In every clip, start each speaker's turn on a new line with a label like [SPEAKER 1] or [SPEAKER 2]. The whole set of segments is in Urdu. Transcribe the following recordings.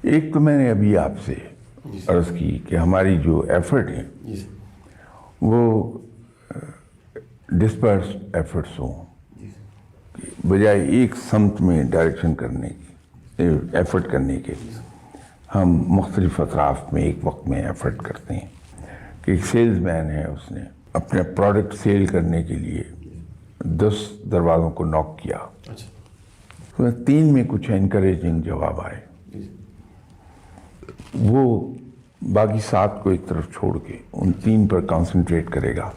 [SPEAKER 1] ایک تو میں نے ابھی آپ سے عرض کی کہ ہماری جو ایفرٹ ہیں وہ ڈسپرسڈ ایفرٹس ہوں، بجائے ایک سمت میں ڈائریکشن کرنے کی، ایفرٹ کرنے کے ہم مختلف اطراف میں ایک وقت میں ایفرٹ کرتے ہیں. کہ ایک سیلز مین ہے، اس نے اپنے پروڈکٹ سیل کرنے کے لیے 10 دروازوں کو ناک کیا. تو 3 میں کچھ انکریجنگ جواب آئے. وہ باقی 7 کو ایک طرف چھوڑ کے ان 3 پر کانسنٹریٹ کرے گا.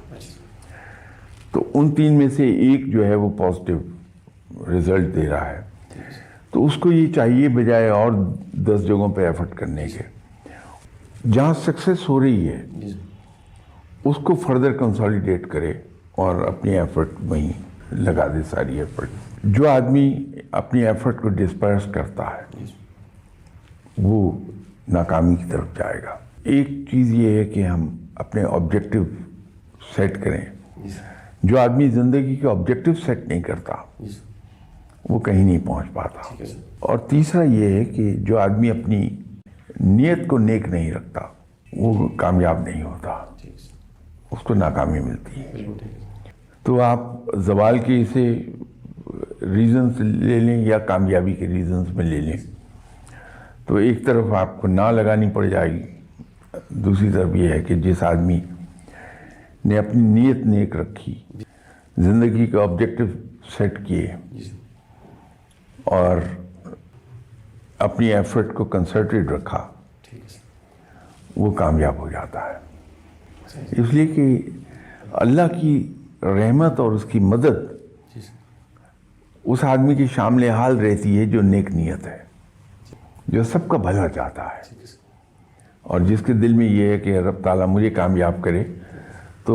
[SPEAKER 1] تو ان 3 میں سے ایک جو ہے وہ پازیٹیو رزلٹ دے رہا ہے، تو اس کو یہ چاہیے بجائے اور 10 جگہوں پہ ایفرٹ کرنے کے، جہاں سکسیس ہو رہی ہے اس کو فردر کنسالیڈیٹ کرے اور اپنی ایفرٹ وہیں لگا دے ساری ایفرٹ. جو آدمی اپنی ایفرٹ کو ڈسپرس کرتا ہے وہ ناکامی کی طرف جائے گا. ایک چیز یہ ہے کہ ہم اپنے آبجیکٹو سیٹ کریں. جو آدمی زندگی کے آبجیکٹو سیٹ نہیں کرتا وہ کہیں نہیں پہنچ پاتا. اور تیسرا یہ ہے کہ جو آدمی اپنی نیت کو نیک نہیں رکھتا وہ کامیاب نہیں ہوتا، اس کو ناکامی ملتی ہے. تو آپ زوال کے اسے ریزنز لے لیں یا کامیابی کے ریزنز میں لے لیں، تو ایک طرف آپ کو نہ لگانی پڑ جائے گی، دوسری طرف یہ ہے کہ جس آدمی نے اپنی نیت نیک رکھی، زندگی کے آبجیکٹو سیٹ کیے اور اپنی ایفرٹ کو کنسنٹریٹ رکھا، وہ کامیاب ہو جاتا ہے. اس لیے کہ اللہ کی رحمت اور اس کی مدد اس آدمی کی شامل حال رہتی ہے جو نیک نیت ہے، جو سب کا بھلا چاہتا ہے، اور جس کے دل میں یہ ہے کہ رب تعالیٰ مجھے کامیاب کرے تو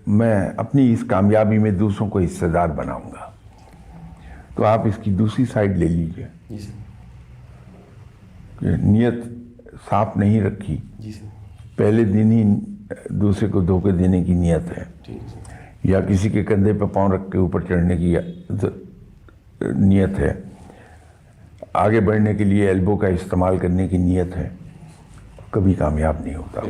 [SPEAKER 1] میں اپنی اس کامیابی میں دوسروں کو حصہ دار بناؤں گا. تو آپ اس کی دوسری سائڈ لے لیجئے کہ نیت صاف نہیں رکھی، پہلے دن ہی دوسرے کو دھوکے دینے کی نیت ہے، یا کسی کے کندھے پہ پاؤں رکھ کے اوپر چڑھنے کی نیت ہے، آگے بڑھنے کے لیے ایلبو کا استعمال کرنے کی نیت ہے، کبھی کامیاب نہیں ہوتا.